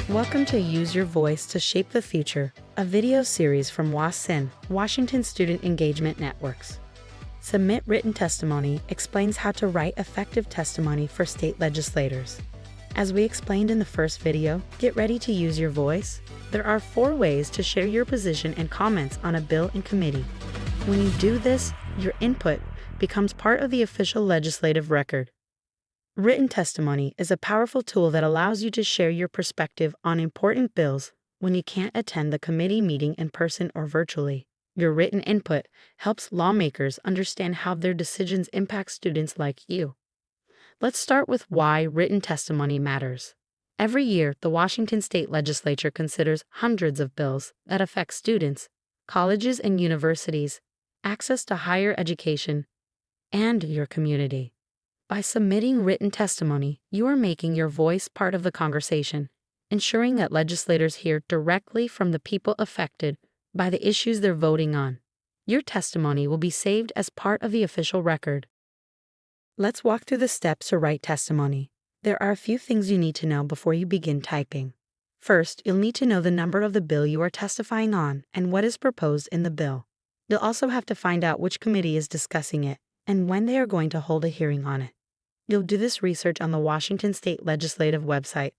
Welcome to Use Your Voice to Shape the Future, a video series from WA-SEN, Washington Student Engagement Networks. Submit Written Testimony explains how to write effective testimony for state legislators. As we explained in the first video, get ready to use your voice. There are 4 ways to share your position and comments on a bill in committee. When you do this, your input becomes part of the official legislative record. Written testimony is a powerful tool that allows you to share your perspective on important bills when you can't attend the committee meeting in person or virtually. Your written input helps lawmakers understand how their decisions impact students like you. Let's start with why written testimony matters. Every year, the Washington State Legislature considers hundreds of bills that affect students, colleges and universities, access to higher education, and your community. By submitting written testimony, you are making your voice part of the conversation, ensuring that legislators hear directly from the people affected by the issues they're voting on. Your testimony will be saved as part of the official record. Let's walk through the steps to write testimony. There are a few things you need to know before you begin typing. First, you'll need to know the number of the bill you are testifying on and what is proposed in the bill. You'll also have to find out which committee is discussing it and when they are going to hold a hearing on it. You'll do this research on the Washington State Legislative website.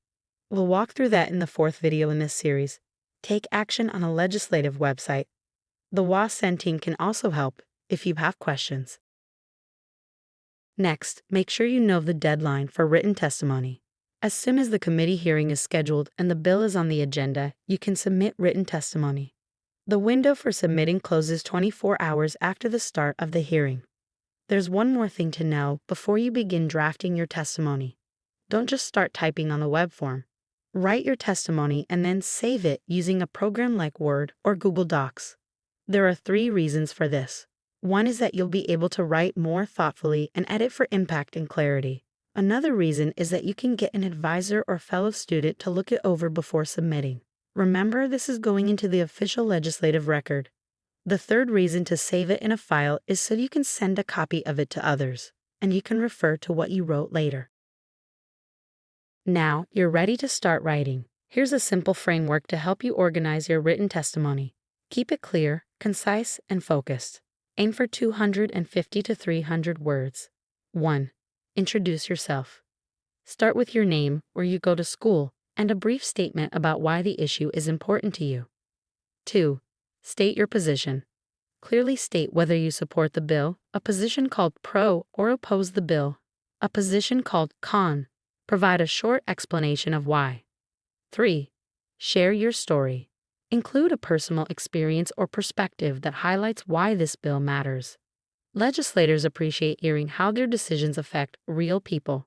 We'll walk through that in the 4th video in this series. Take action on a legislative website. The WA-SEN team can also help if you have questions. Next, make sure you know the deadline for written testimony. As soon as the committee hearing is scheduled and the bill is on the agenda, you can submit written testimony. The window for submitting closes 24 hours after the start of the hearing. There's one more thing to know before you begin drafting your testimony. Don't just start typing on the web form. Write your testimony and then save it using a program like Word or Google Docs. There are 3 reasons for this. One is that you'll be able to write more thoughtfully and edit for impact and clarity. Another reason is that you can get an advisor or fellow student to look it over before submitting. Remember, this is going into the official legislative record. The 3rd reason to save it in a file is so you can send a copy of it to others, and you can refer to what you wrote later. Now, you're ready to start writing. Here's a simple framework to help you organize your written testimony. Keep it clear, concise, and focused. Aim for 250 to 300 words. 1. Introduce yourself. Start with your name, where you go to school, and a brief statement about why the issue is important to you. 2. State your position. Clearly state whether you support the bill, a position called pro, or oppose the bill, a position called con. Provide a short explanation of why. 3. Share your story. Include a personal experience or perspective that highlights why this bill matters. Legislators appreciate hearing how their decisions affect real people.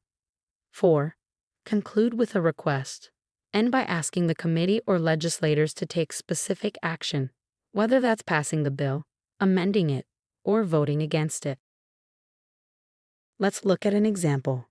4. Conclude with a request. End by asking the committee or legislators to take specific action, whether that's passing the bill, amending it, or voting against it. Let's look at an example.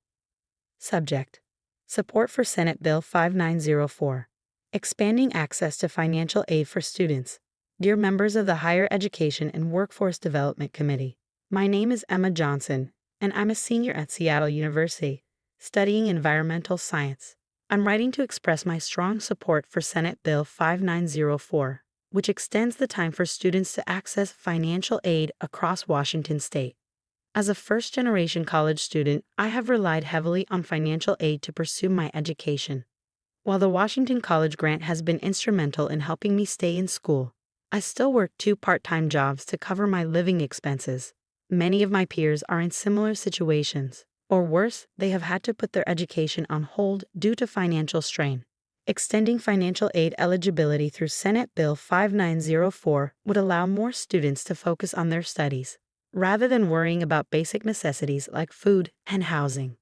Subject: Support for Senate Bill 5904, Expanding Access to Financial Aid for Students. Dear members of the Higher Education and Workforce Development Committee, my name is Emma Johnson, and I'm a senior at Seattle University, studying environmental science. I'm writing to express my strong support for Senate Bill 5904, which extends the time for students to access financial aid across Washington state. As a first-generation college student, I have relied heavily on financial aid to pursue my education. While the Washington College Grant has been instrumental in helping me stay in school, I still work 2 part-time jobs to cover my living expenses. Many of my peers are in similar situations, or worse, they have had to put their education on hold due to financial strain. Extending financial aid eligibility through Senate Bill 5904 would allow more students to focus on their studies, rather than worrying about basic necessities like food and housing.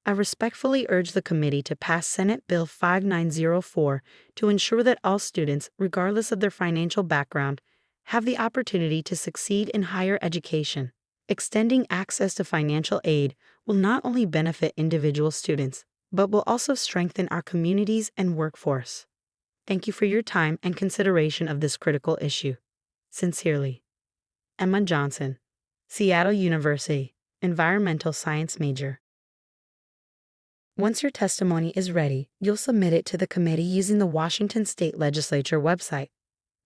I respectfully urge the committee to pass Senate Bill 5904 to ensure that all students, regardless of their financial background, have the opportunity to succeed in higher education. Extending access to financial aid will not only benefit individual students, but will also strengthen our communities and workforce. Thank you for your time and consideration of this critical issue. Sincerely, Emma Johnson, Seattle University, Environmental Science major. Once your testimony is ready, you'll submit it to the committee using the Washington State Legislature website.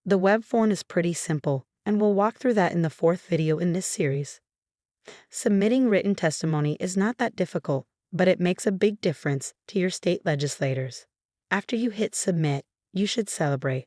The web form is pretty simple, and we'll walk through that in the fourth video in this series. Submitting written testimony is not that difficult, but it makes a big difference to your state legislators. After you hit submit, you should celebrate.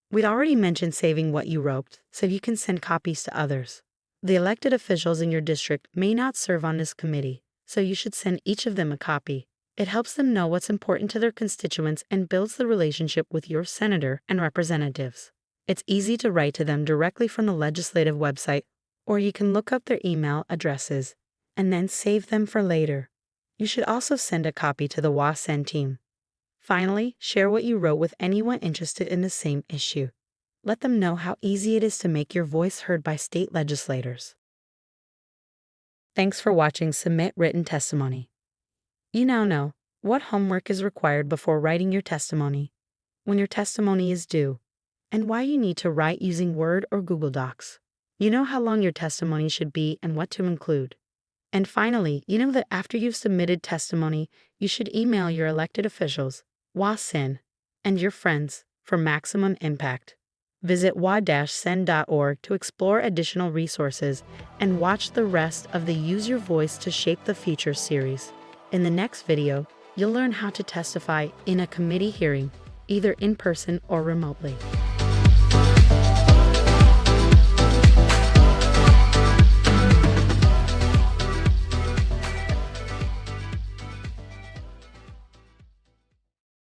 We'd already mentioned saving what you wrote, so you can send copies to others. The elected officials in your district may not serve on this committee, so you should send each of them a copy. It helps them know what's important to their constituents and builds the relationship with your senator and representatives. It's easy to write to them directly from the legislative website, or you can look up their email addresses and then save them for later. You should also send a copy to the WA-SEN team. Finally, share what you wrote with anyone interested in the same issue. Let them know how easy it is to make your voice heard by state legislators. Thanks for watching Submit Written Testimony. You now know what homework is required before writing your testimony, when your testimony is due, and why you need to write using Word or Google Docs. You know how long your testimony should be and what to include. And finally, you know that after you've submitted testimony, you should email your elected officials, WA-SEN, and your friends for maximum impact. Visit WA-SEN.org to explore additional resources and watch the rest of the Use Your Voice to Shape the Future series. In the next video, you'll learn how to testify in a committee hearing, either in person or remotely.